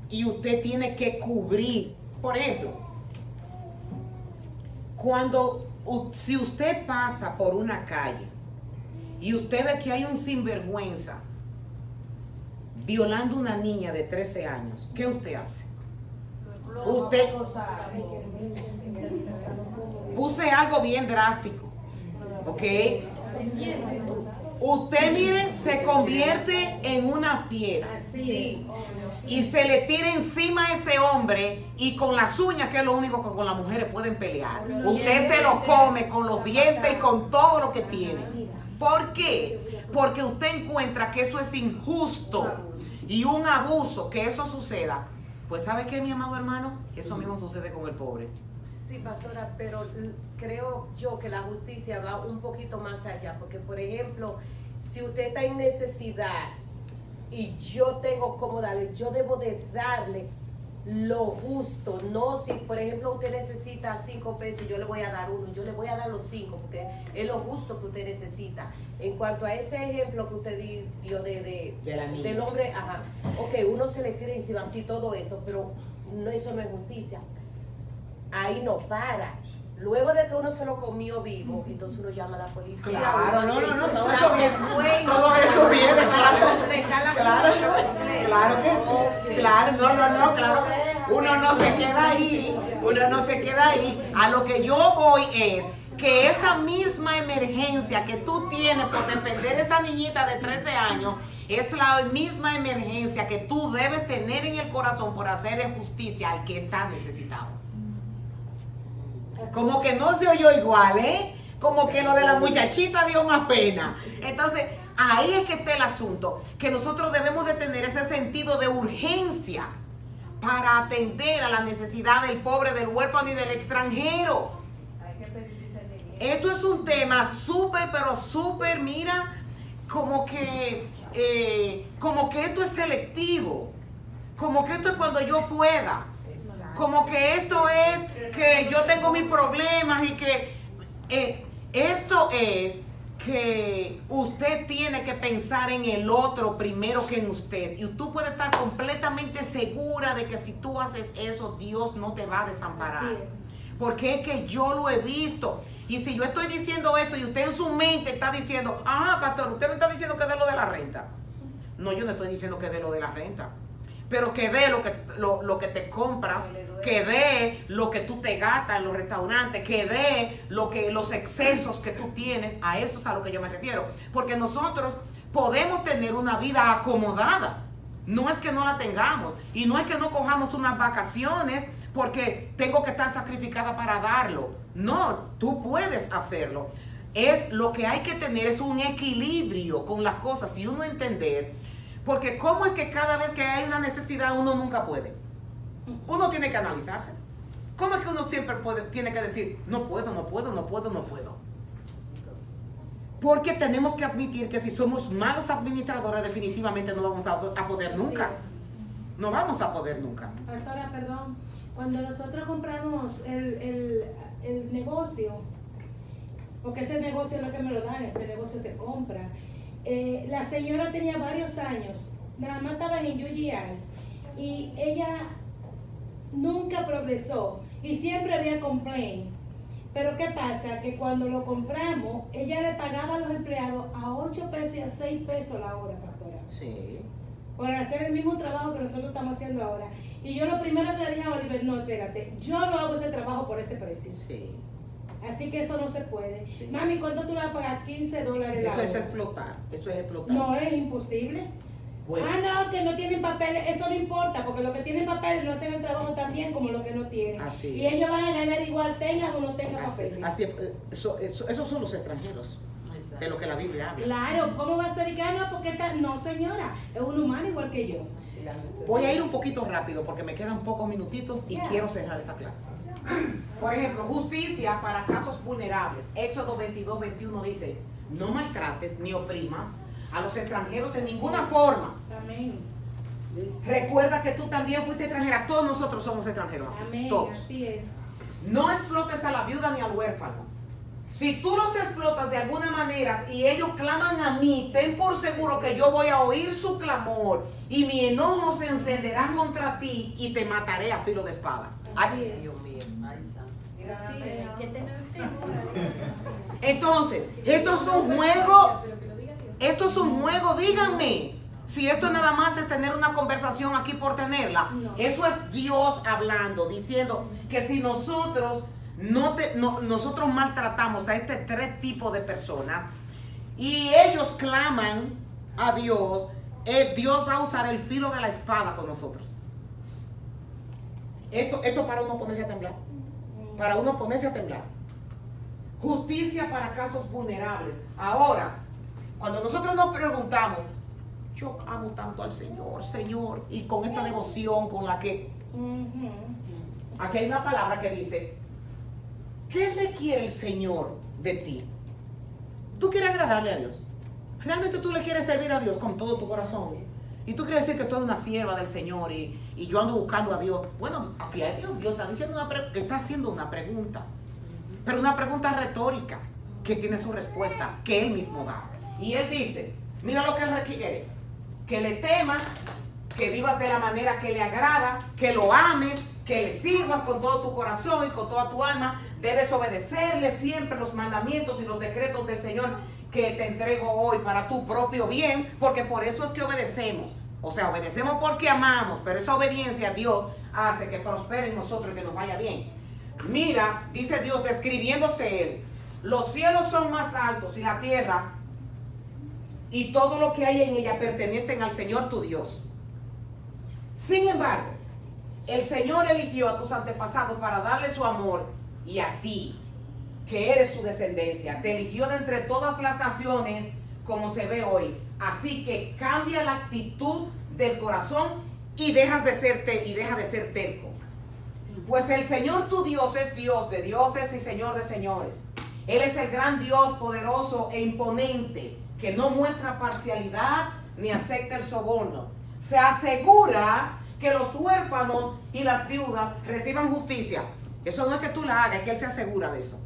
y usted tiene que cubrir. Por ejemplo, si usted pasa por una calle y usted ve que hay un sinvergüenza, violando una niña de 13 años, ¿qué usted hace? Usted, puse algo bien drástico, ¿ok? Usted, mire, se convierte en una fiera. Sí. Y se le tira encima a ese hombre y con las uñas, que es lo único que con las mujeres pueden pelear. Usted se lo come con los dientes y con todo lo que tiene. ¿Por qué? Porque usted encuentra que eso es injusto y un abuso, que eso suceda. Pues ¿sabe qué, mi amado hermano? Eso mismo sucede con el pobre. Sí, pastora, pero creo yo que la justicia va un poquito más allá, porque por ejemplo, si usted está en necesidad y yo tengo cómo darle, yo debo de darle lo justo, no si por ejemplo usted necesita 5 pesos, yo le voy a dar 1, yo le voy a dar los 5, porque es lo justo que usted necesita. En cuanto a ese ejemplo que usted dio de la niña, del hombre, ajá, ok, uno se le tira encima así todo eso, pero no, eso no es justicia. Ahí no para. Luego de que uno se lo comió vivo, entonces uno llama a la policía. Claro, uno hace no, todo la eso viene. secuencia Todo eso viene, para claro. completar la Claro, justicia completa. claro que sí. Ok. Claro, no, claro. Uno no se queda ahí. Uno no se queda ahí. A lo que yo voy es que esa misma emergencia que tú tienes por defender a esa niñita de 13 años es la misma emergencia que tú debes tener en el corazón por hacer justicia al que está necesitado. Como que no se oyó igual, ¿eh? Como que lo de la muchachita dio más pena. Entonces, ahí es que está el asunto, que nosotros debemos de tener ese sentido de urgencia para atender a la necesidad del pobre, del huérfano y del extranjero. Esto es un tema súper, pero súper, mira, como que esto es selectivo, como que esto es cuando yo pueda. Como que esto es que yo tengo mis problemas y que esto es que usted tiene que pensar en el otro primero que en usted. Y tú puedes estar completamente segura de que si tú haces eso, Dios no te va a desamparar. Porque es que yo lo he visto. Y si yo estoy diciendo esto y usted en su mente está diciendo, pastor, usted me está diciendo que dé lo de la renta. No, yo no estoy diciendo que dé lo de la renta. Pero que dé lo que te compras, que dé lo que tú te gastas en los restaurantes, que dé los excesos que tú tienes. A esto es a lo que yo me refiero. Porque nosotros podemos tener una vida acomodada. No es que no la tengamos. Y no es que no cojamos unas vacaciones porque tengo que estar sacrificada para darlo. No, tú puedes hacerlo. Es lo que hay que tener es un equilibrio con las cosas y uno entender. Porque cómo es que cada vez que hay una necesidad uno nunca puede. Uno tiene que analizarse. ¿Cómo es que uno siempre tiene que decir, no puedo? Porque tenemos que admitir que si somos malos administradores definitivamente no vamos a poder nunca. No vamos a poder nunca. Pastora, perdón. Cuando nosotros compramos el negocio, porque ese negocio es lo que me lo dan, este negocio se compra. La señora tenía varios años, nada más estaba en UGI y ella nunca progresó y siempre había complaint. Pero ¿qué pasa? Que cuando lo compramos, ella le pagaba a los empleados a 8 pesos y a 6 pesos la hora, pastora. Sí. Por hacer el mismo trabajo que nosotros estamos haciendo ahora. Y yo lo primero que le dije a Oliver, no, espérate, yo no hago ese trabajo por ese precio. Sí. Así que eso no se puede. Sí. Mami, ¿cuánto tú le vas a pagar? $15 la hora. Eso es explotar, eso es explotar. No, es imposible. Bueno. No, que no tienen papeles, eso no importa, porque los que tienen papeles no hacen el trabajo tan bien como los que no tienen. Así y es. ellos van a ganar igual, tengan o no tengan papeles. Así esos son los extranjeros, de lo que la Biblia habla. Claro, ¿cómo va a ser que no? Porque no, señora, es un humano igual que yo. Voy a ir un poquito rápido porque me quedan pocos minutitos y quiero cerrar esta clase. Por ejemplo, justicia para casos vulnerables. Éxodo 22:21 dice, no maltrates ni oprimas a los extranjeros en ninguna forma. Amén. Recuerda que tú también fuiste extranjera. Todos nosotros somos extranjeros. Amén. Todos. Así es. No explotes a la viuda ni al huérfano. Si tú los explotas de alguna manera y ellos claman a mí, ten por seguro que yo voy a oír su clamor y mi enojo se encenderá contra ti y te mataré a filo de espada. Ay, Dios mío. Entonces, esto es un juego. Esto es un juego, díganme. Si esto nada más es tener una conversación aquí por tenerla, eso es Dios hablando, diciendo que si nosotros nosotros maltratamos a este 3 tipos de personas y ellos claman a Dios, Dios va a usar el filo de la espada con nosotros. Esto para uno ponerse a temblar. Para uno ponerse a temblar. Justicia para casos vulnerables. Ahora, cuando nosotros nos preguntamos, yo amo tanto al Señor, Señor, y con esta devoción con la que... Aquí hay una palabra que dice, ¿qué le quiere el Señor de ti? ¿Tú quieres agradarle a Dios? ¿Realmente tú le quieres servir a Dios con todo tu corazón? Y tú quieres decir que tú eres una sierva del Señor y yo ando buscando a Dios. Bueno, aquí hay Dios está diciendo está haciendo una pregunta, pero una pregunta retórica que tiene su respuesta, que Él mismo da. Y Él dice, mira lo que Él requiere, que le temas, que vivas de la manera que le agrada, que lo ames, que le sirvas con todo tu corazón y con toda tu alma. Debes obedecerle siempre los mandamientos y los decretos del Señor que te entrego hoy para tu propio bien, porque por eso es que obedecemos. O sea, obedecemos porque amamos, pero esa obediencia a Dios hace que prospere en nosotros y que nos vaya bien. Mira, dice Dios, describiéndose Él, los cielos son más altos y la tierra y todo lo que hay en ella pertenecen al Señor tu Dios. Sin embargo, el Señor eligió a tus antepasados para darle su amor, y a ti, que eres su descendencia, te eligió de entre todas las naciones como se ve hoy. Así que cambia la actitud del corazón y deja de ser terco. Pues el Señor tu Dios es Dios de dioses y Señor de señores. Él es el gran Dios poderoso e imponente, que no muestra parcialidad ni acepta el soborno. Se asegura que los huérfanos y las viudas reciban justicia. Eso no es que tú la hagas, es que Él se asegura de eso.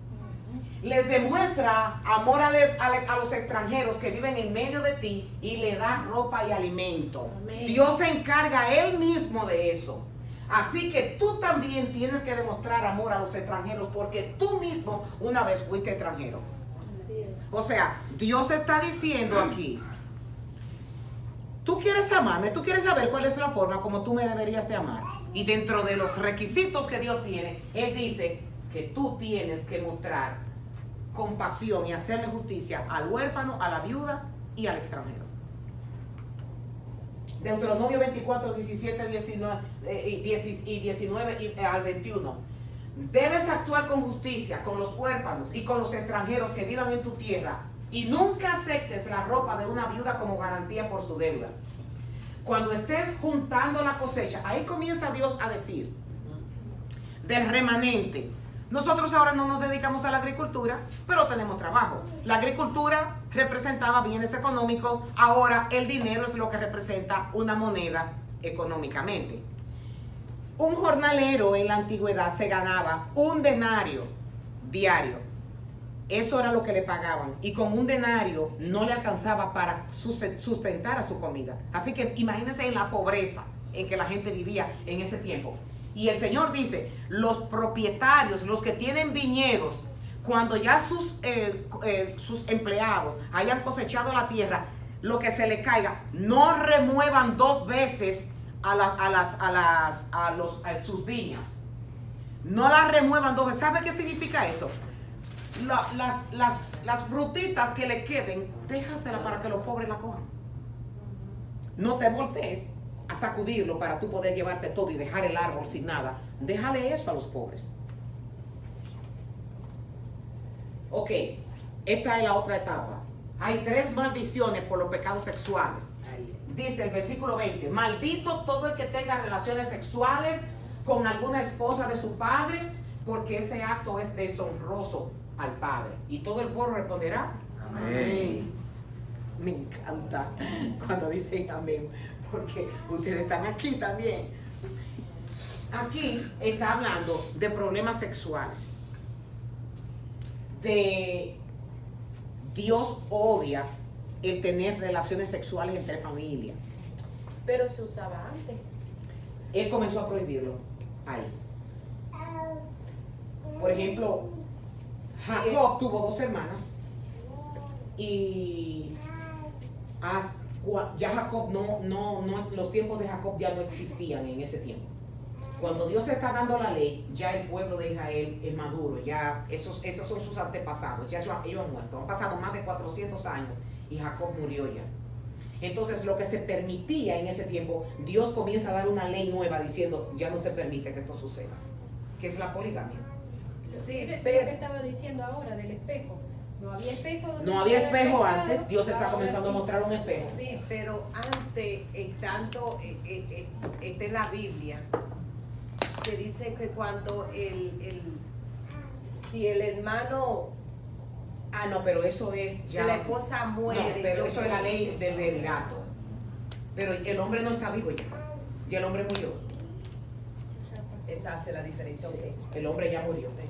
Les demuestra amor a los extranjeros que viven en medio de ti y le da ropa y alimento. Amén. Dios se encarga Él mismo de eso. Así que tú también tienes que demostrar amor a los extranjeros, porque tú mismo una vez fuiste extranjero. Así es. O sea, Dios está diciendo aquí, tú quieres amarme, tú quieres saber cuál es la forma como tú me deberías de amar. Y dentro de los requisitos que Dios tiene, Él dice que tú tienes que mostrar compasión y hacerle justicia al huérfano, a la viuda y al extranjero. Deuteronomio 24, 17, 19 al 21. Debes actuar con justicia con los huérfanos y con los extranjeros que vivan en tu tierra, y nunca aceptes la ropa de una viuda como garantía por su deuda. Cuando estés juntando la cosecha, ahí comienza Dios a decir del remanente. Nosotros ahora no nos dedicamos a la agricultura, pero tenemos trabajo. La agricultura representaba bienes económicos, ahora el dinero es lo que representa una moneda económicamente. Un jornalero en la antigüedad se ganaba 1 denario diario. Eso era lo que le pagaban, y con 1 denario no le alcanzaba para sustentar a su comida. Así que imagínense en la pobreza en que la gente vivía en ese tiempo. Y el Señor dice, los propietarios, los que tienen viñedos, cuando ya sus empleados hayan cosechado la tierra, lo que se le caiga, no remuevan 2 veces a sus viñas. No las remuevan 2 veces. ¿Sabe qué significa esto? Las frutitas que le queden, déjaselas para que los pobres la cojan. No te voltees a sacudirlo para tú poder llevarte todo y dejar el árbol sin nada. Déjale eso a los pobres. Ok, esta es la otra etapa. Hay 3 maldiciones por los pecados sexuales. Dice el versículo 20, maldito todo el que tenga relaciones sexuales con alguna esposa de su padre, porque ese acto es deshonroso al Padre. Y todo el pueblo responderá amén. Me encanta cuando dicen amén, porque ustedes están aquí también. Aquí está hablando de problemas sexuales. Dios odia el tener relaciones sexuales entre familia. Pero se usaba antes. Él comenzó a prohibirlo ahí. Por ejemplo, Jacob tuvo 2 hermanas, y ya Jacob los tiempos de Jacob ya no existían en ese tiempo. Cuando Dios está dando la ley, ya el pueblo de Israel es maduro, ya esos son sus antepasados, ya ellos han muerto, han pasado más de 400 años y Jacob murió ya. Entonces lo que se permitía en ese tiempo, Dios comienza a dar una ley nueva diciendo, ya no se permite que esto suceda, que es la poligamia. Sí, pero ¿qué estaba diciendo ahora del espejo? No había espejo. No había espejo antes, Dios está comenzando a mostrar un espejo. Sí, pero antes, está en la Biblia, que dice que cuando si el hermano no, pero eso es ya. de la esposa muere. No, pero eso es la ley del gato. Pero el hombre no está vivo ya el hombre murió. Esa hace la diferencia. Sí, el hombre ya murió. Sí.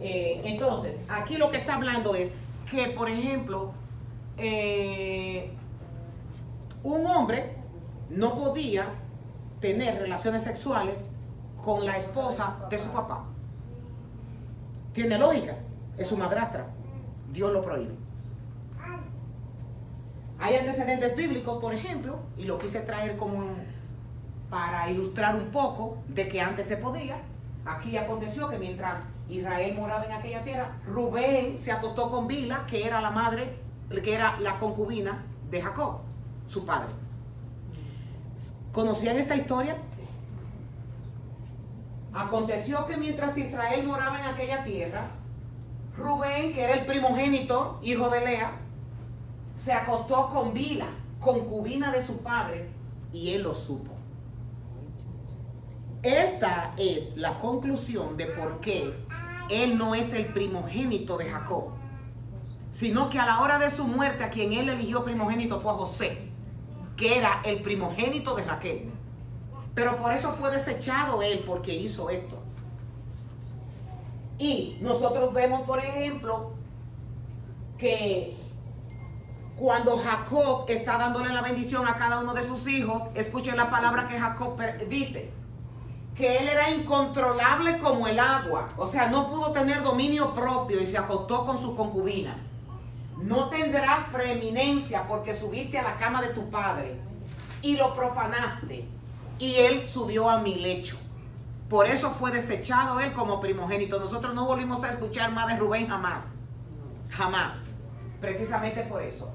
Entonces, aquí lo que está hablando es que, por ejemplo, un hombre no podía tener relaciones sexuales con la esposa de su papá. Tiene lógica, es su madrastra. Dios lo prohíbe. Hay antecedentes bíblicos, por ejemplo, y lo quise traer como para ilustrar un poco de que antes se podía. Aquí aconteció que mientras Israel moraba en aquella tierra, Rubén se acostó con Bila, que era la madre, que era la concubina de Jacob, su padre. ¿Conocían esta historia? Sí. Aconteció que mientras Israel moraba en aquella tierra, Rubén, que era el primogénito, hijo de Lea, se acostó con Bila, concubina de su padre, y él lo supo. Esta es la conclusión de por qué él no es el primogénito de Jacob, sino que a la hora de su muerte a quien él eligió primogénito fue a José, que era el primogénito de Raquel. Pero por eso fue desechado él, porque hizo esto. Y nosotros vemos, por ejemplo, que cuando Jacob está dándole la bendición a cada uno de sus hijos, escuchen la palabra que Jacob dice, que él era incontrolable como el agua, o sea, no pudo tener dominio propio y se acostó con su concubina. No tendrás preeminencia porque subiste a la cama de tu padre y lo profanaste, y él subió a mi lecho. Por eso fue desechado él como primogénito. Nosotros no volvimos a escuchar más de Rubén jamás. Jamás. Precisamente por eso.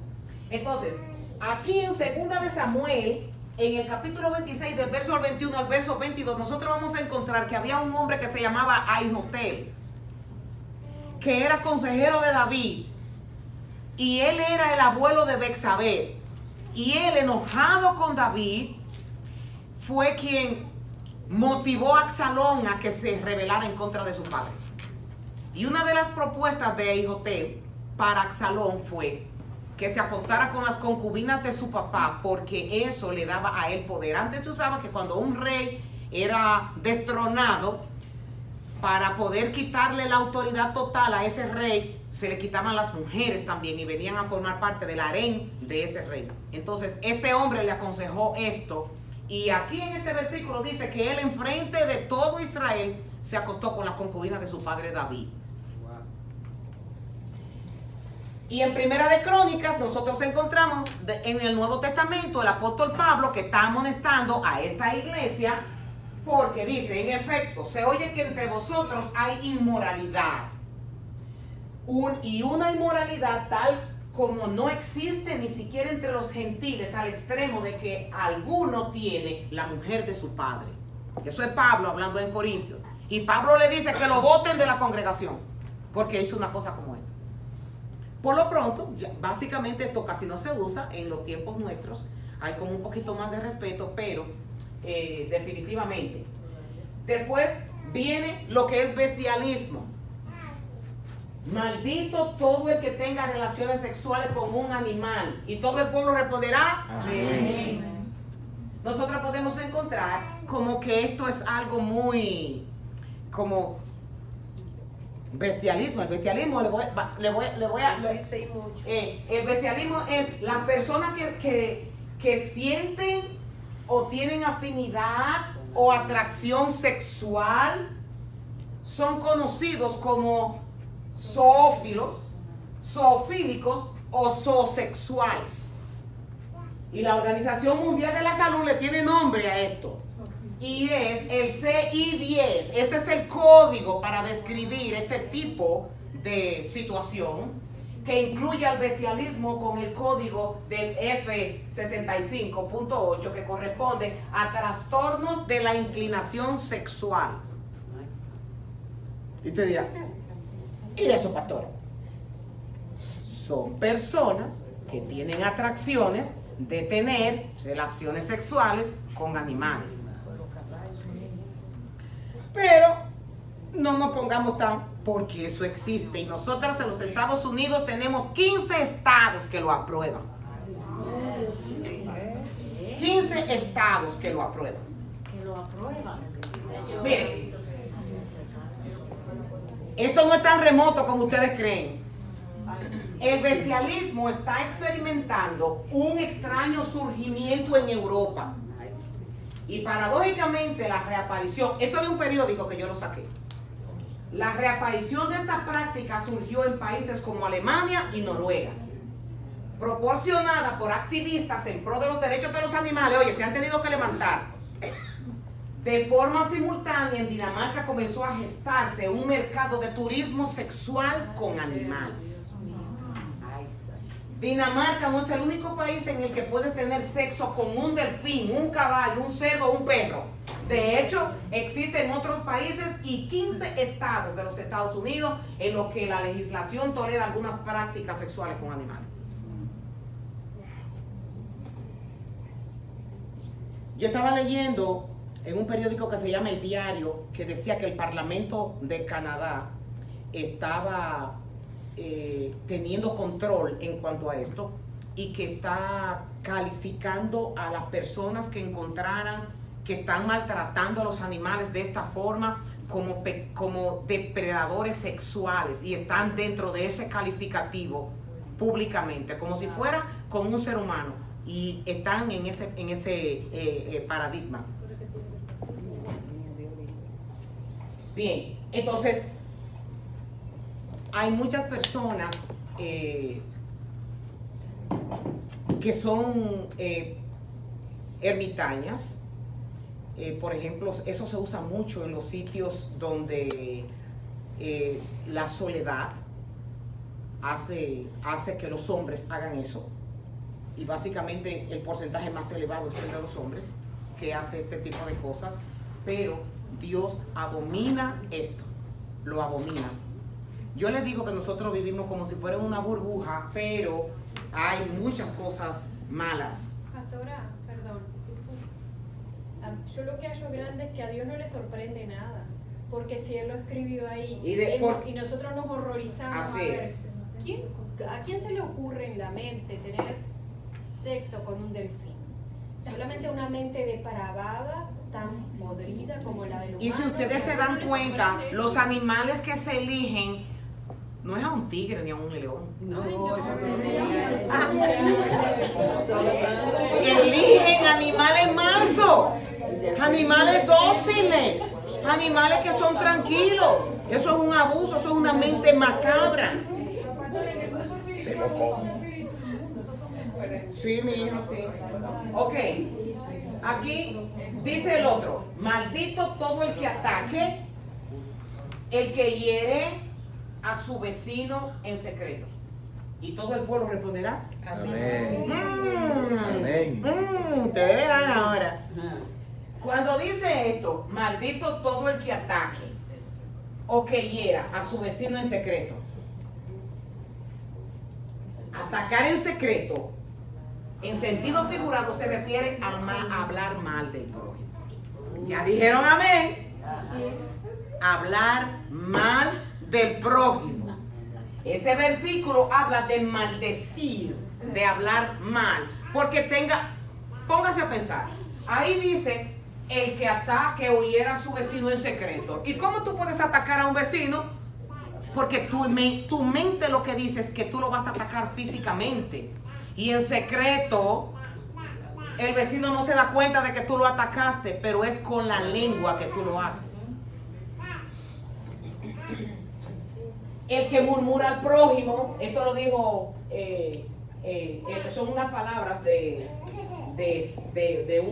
Entonces, aquí en 2 de Samuel, en el capítulo 26, del verso 21 al verso 22, nosotros vamos a encontrar que había un hombre que se llamaba Ahijotel, que era consejero de David, y él era el abuelo de Betsabé. Y él, enojado con David, fue quien motivó a Absalón a que se rebelara en contra de su padre. Y una de las propuestas de Ahijotel para Absalón fue que se acostara con las concubinas de su papá, porque eso le daba a él poder. Antes tú sabes que cuando un rey era destronado, para poder quitarle la autoridad total a ese rey, se le quitaban las mujeres también y venían a formar parte del harén de ese rey. Entonces este hombre le aconsejó esto, y aquí en este versículo dice que él enfrente de todo Israel se acostó con las concubinas de su padre David. Y en Primera de Crónicas nosotros encontramos en el Nuevo Testamento el apóstol Pablo que está amonestando a esta iglesia, porque dice, en efecto, se oye que entre vosotros hay inmoralidad, y una inmoralidad tal como no existe ni siquiera entre los gentiles, al extremo de que alguno tiene la mujer de su padre. Eso es Pablo hablando en Corintios. Y Pablo le dice que lo voten de la congregación, porque hizo una cosa como esta. Por lo pronto, ya, básicamente esto casi no se usa en los tiempos nuestros. Hay como un poquito más de respeto, pero definitivamente. Después viene lo que es bestialismo. Maldito todo el que tenga relaciones sexuales con un animal. Y todo el pueblo responderá amén. Nosotros podemos encontrar como que esto es algo muy como bestialismo. El bestialismo el bestialismo es las personas que sienten o tienen afinidad o atracción sexual, son conocidos como zoófilos, zoofílicos o zoosexuales. Y la Organización Mundial de la Salud le tiene nombre a esto. Y es el CI-10. Ese es el código para describir este tipo de situación, que incluye al bestialismo con el código del F65.8, que corresponde a trastornos de la inclinación sexual. Y usted dirá, ¿y eso, pastor? Son personas que tienen atracciones de tener relaciones sexuales con animales. Pero no nos pongamos tan, porque eso existe. Y nosotros en los Estados Unidos tenemos 15 estados que lo aprueban. 15 estados que lo aprueban. Que lo aprueban. Miren, esto no es tan remoto como ustedes creen. El bestialismo está experimentando un extraño surgimiento en Europa. Y paradójicamente la reaparición, esto es de un periódico que yo lo saqué. La reaparición de esta práctica surgió en países como Alemania y Noruega, proporcionada por activistas en pro de los derechos de los animales. Oye, se han tenido que levantar. De forma simultánea, en Dinamarca comenzó a gestarse un mercado de turismo sexual con animales. Dinamarca no es el único país en el que puedes tener sexo con un delfín, un caballo, un cerdo o un perro. De hecho, existen otros países y 15 estados de los Estados Unidos en los que la legislación tolera algunas prácticas sexuales con animales. Yo estaba leyendo en un periódico que se llama El Diario, que decía que el Parlamento de Canadá estaba teniendo control en cuanto a esto y que está calificando a las personas que encontraran que están maltratando a los animales de esta forma como depredadores sexuales, y están dentro de ese calificativo públicamente, como si fuera con un ser humano, y están en ese paradigma. Bien, entonces hay muchas personas que son ermitañas. Por ejemplo, eso se usa mucho en los sitios donde la soledad hace que los hombres hagan eso. Y básicamente el porcentaje más elevado es el de los hombres que hace este tipo de cosas. Pero Dios abomina esto, lo abomina. Yo les digo que nosotros vivimos como si fuera una burbuja, pero hay muchas cosas malas. Pastora, perdón. Yo lo que hallo grande es que a Dios no le sorprende nada, porque si Él lo escribió ahí y nosotros nos horrorizamos. Así a ver, es. ¿A quién se le ocurre en la mente tener sexo con un delfín? Solamente una mente depravada, tan podrida como la del humano. Y si ustedes se dan cuenta, los animales que se eligen no es a un tigre ni a un león. No, eligen animales mansos, animales dóciles, animales que son tranquilos. Eso es un abuso, eso es una mente macabra. Se lo come. Sí, mi hijo, sí. Ok, aquí dice el otro: maldito todo el que ataque, el que hiere a su vecino en secreto. Y todo el pueblo responderá: amén. Amén. Ustedes verán ahora. Cuando dice esto, maldito todo el que ataque o que hiera a su vecino en secreto. Atacar en secreto, en sentido figurado, se refiere a hablar mal del prójimo. Ya dijeron amén. Hablar mal del prójimo. Este versículo habla de maldecir, de hablar mal. Porque póngase a pensar. Ahí dice: el que ataque o hiera a su vecino en secreto. ¿Y cómo tú puedes atacar a un vecino? Porque tu mente lo que dice es que tú lo vas a atacar físicamente. Y en secreto, el vecino no se da cuenta de que tú lo atacaste, pero es con la lengua que tú lo haces. El que murmura al prójimo, esto lo dijo, son unas palabras de de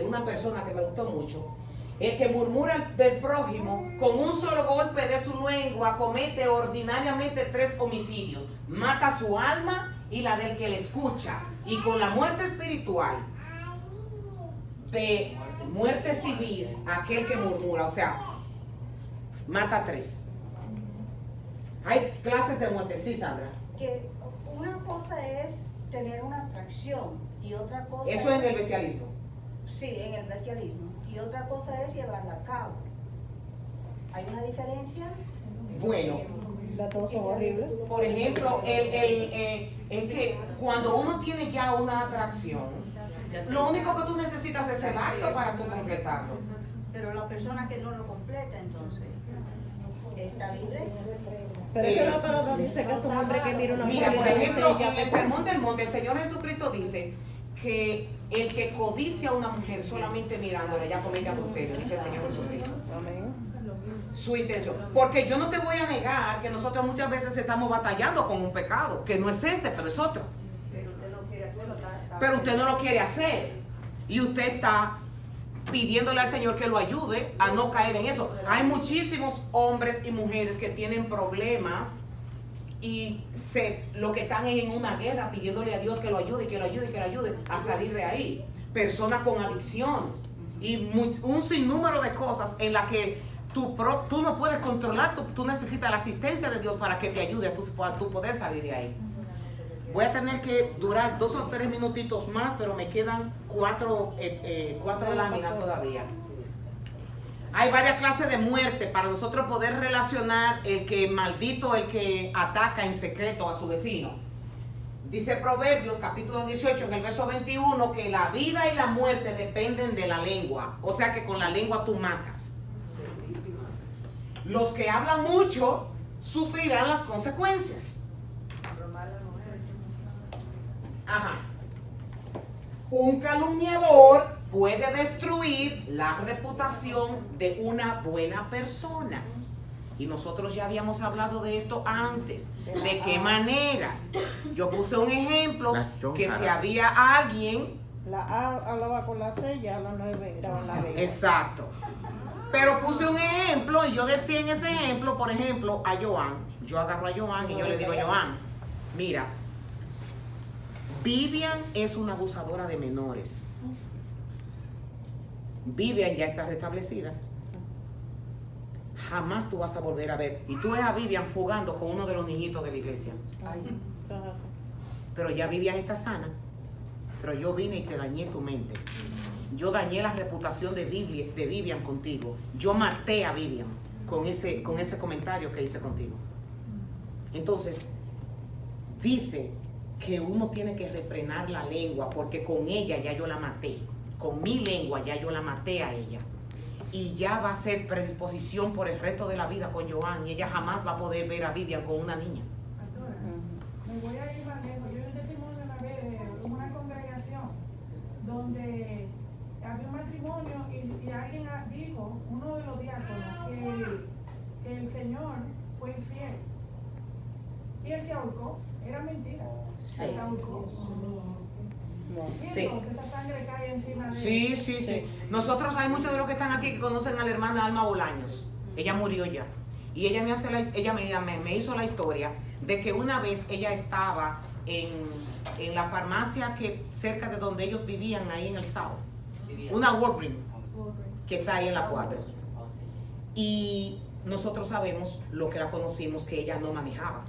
una persona que me gustó mucho. El que murmura del prójimo con un solo golpe de su lengua comete ordinariamente 3 homicidios. Mata su alma y la del que le escucha. Y con la muerte espiritual, de muerte civil, aquel que murmura, o sea, mata 3. Hay clases de muerte, sí, Sandra. Que una cosa es tener una atracción y otra cosa Eso es en el bestialismo. Sí, en el bestialismo. Y otra cosa es llevarla a cabo. ¿Hay una diferencia? Bueno, las dos son horribles. Por ejemplo, es que cuando uno tiene ya una atracción, lo único que tú necesitas es el acto para tú completarlo. Pero la persona que no lo completa, entonces, ¿está libre? Pero es que la palabra dice que es un hombre que mira una mujer. Mira, por ejemplo, y en el Sermón del Monte, el Señor Jesucristo dice que el que codicia a una mujer solamente mirándola ya comete adulterio, dice el Señor Jesucristo. Amén. Su intención. Porque yo no te voy a negar que nosotros muchas veces estamos batallando con un pecado, que no es este, pero es otro. Pero usted no lo quiere hacer. Y usted está pidiéndole al Señor que lo ayude a no caer en eso. Hay muchísimos hombres y mujeres que tienen problemas y lo que están es en una guerra pidiéndole a Dios que lo ayude, que lo ayude, que lo ayude a salir de ahí. Personas con adicciones y un sinnúmero de cosas en las que tú no puedes controlar, tú necesitas la asistencia de Dios para que te ayude a tú poder salir de ahí. Voy a tener que durar 2 o 3 minutitos más, pero me quedan 4 láminas todavía. Hay varias clases de muerte para nosotros poder relacionar el que maldito, el que ataca en secreto a su vecino. Dice Proverbios capítulo 18 en el verso 21 que la vida y la muerte dependen de la lengua. O sea que con la lengua tú matas. Los que hablan mucho sufrirán las consecuencias. Ajá. Un calumniador puede destruir la reputación de una buena persona. Y nosotros ya habíamos hablado de esto antes. ¿De qué manera? Yo puse un ejemplo que si había alguien... La A hablaba con la C, ya la 9 era la B. Exacto. Pero puse un ejemplo y yo decía en ese ejemplo, por ejemplo, a Joan. Yo agarro a Joan y yo le digo a Joan, mira, Vivian es una abusadora de menores. Vivian ya está restablecida. Jamás tú vas a volver a ver. Y tú ves a Vivian jugando con uno de los niñitos de la iglesia. Pero ya Vivian está sana. Pero yo vine y te dañé tu mente. Yo dañé la reputación de Vivian contigo. Yo maté a Vivian con ese comentario que hice contigo. Entonces, dice que uno tiene que refrenar la lengua porque con ella ya yo la maté. Con mi lengua ya yo la maté a ella. Y ya va a ser predisposición por el resto de la vida con Joan. Y ella jamás va a poder ver a Vivian con una niña. Me voy a ir más lejos. Yo vi un testimonio una vez en una congregación donde había un matrimonio y alguien dijo, uno de los diáconos, que el Señor fue infiel. Y él se ahorcó. Era mentira. Sí. Se ahorcó. Sí. Esa sangre cae encima de Sí, él. sí, sí. Nosotros hay muchos de los que están aquí que conocen a la hermana Alma Bolaños. Ella murió ya. Y ella me hizo la historia de que una vez ella estaba en la farmacia que cerca de donde ellos vivían, ahí en el South. Una Walgreens que está ahí en la 4. Y nosotros sabemos, lo que la conocimos, que ella no manejaba.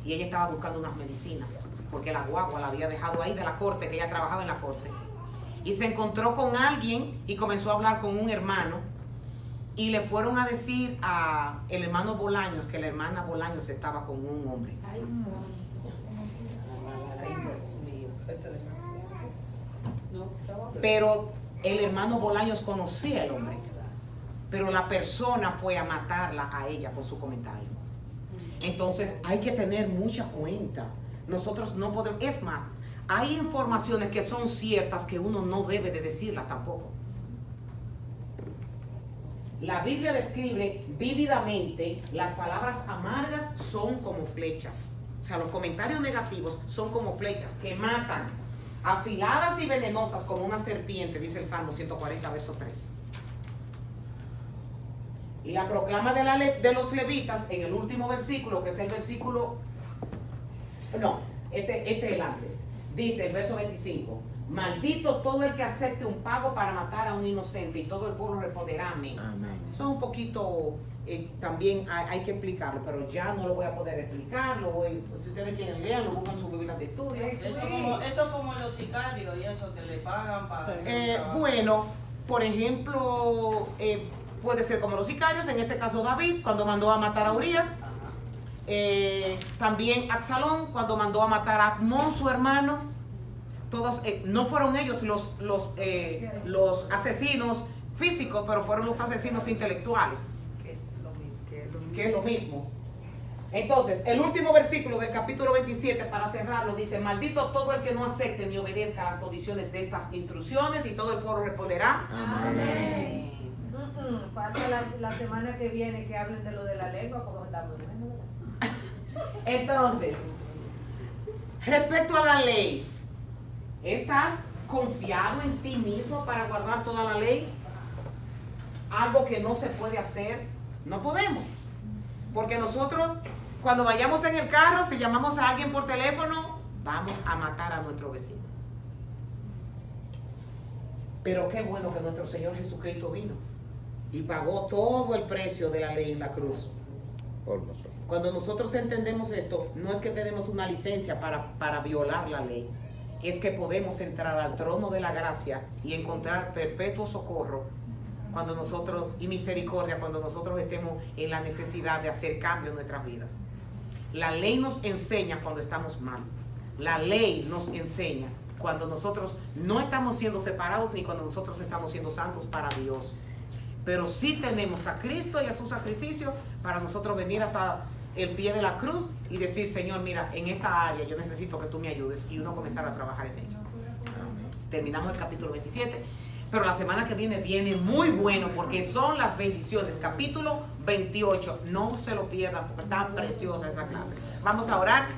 Y ella estaba buscando unas medicinas, porque la guagua la había dejado ahí de la corte, que ella trabajaba en la corte. Y se encontró con alguien y comenzó a hablar con un hermano. Y le fueron a decir a el hermano Bolaños que la hermana Bolaños estaba con un hombre. Pero el hermano Bolaños conocía al hombre. Pero la persona fue a matarla a ella por su comentario. Entonces hay que tener mucha cuenta. Nosotros no podemos, es más, hay informaciones que son ciertas que uno no debe de decirlas tampoco. La Biblia describe vívidamente las palabras amargas son como flechas. O sea, los comentarios negativos son como flechas que matan. afiladas y venenosas como una serpiente, dice el Salmo 140, verso 3. Y la proclama de los levitas en el último versículo, que es el versículo, no, este es el antes, dice el verso 25, maldito todo el que acepte un pago para matar a un inocente, y todo el pueblo responderá amén. Amén. Eso es un poquito, también hay que explicarlo, pero ya no lo voy a poder explicar, pues, si ustedes quieren leerlo, buscan su Biblia de estudio. Eso como los sicarios y eso que le pagan para... Bueno, por ejemplo, puede ser como los sicarios, en este caso David, cuando mandó a matar a Urías. También Absalón, cuando mandó a matar a Amón, su hermano. Todos, no fueron ellos los asesinos físicos, pero fueron los asesinos intelectuales. Que es lo mismo. Entonces, el último versículo del capítulo 27, para cerrarlo, dice, maldito todo el que no acepte ni obedezca las condiciones de estas instrucciones, y todo el pueblo responderá amén. Falta la semana que viene que hablen de lo de la lengua, porque está muy bueno, ¿verdad? Entonces, respecto a la ley, ¿estás confiado en ti mismo para guardar toda la ley? Algo que no se puede hacer, no podemos. Porque nosotros, cuando vayamos en el carro, si llamamos a alguien por teléfono, vamos a matar a nuestro vecino. Pero qué bueno que nuestro Señor Jesucristo vino y pagó todo el precio de la ley en la cruz. Por nosotros. Cuando nosotros entendemos esto, no es que tenemos una licencia para violar la ley, es que podemos entrar al trono de la gracia y encontrar perpetuo socorro cuando nosotros, y misericordia, cuando nosotros estemos en la necesidad de hacer cambios en nuestras vidas. La ley nos enseña cuando estamos mal. La ley nos enseña cuando nosotros no estamos siendo separados ni cuando nosotros estamos siendo santos para Dios. Pero sí tenemos a Cristo y a su sacrificio para nosotros venir hasta el pie de la cruz y decir, Señor, mira, en esta área yo necesito que tú me ayudes, y uno comenzar a trabajar en ella. Terminamos el capítulo 27, pero la semana que viene muy bueno, porque son las bendiciones, capítulo 28. No se lo pierdan porque está preciosa esa clase. Vamos a orar.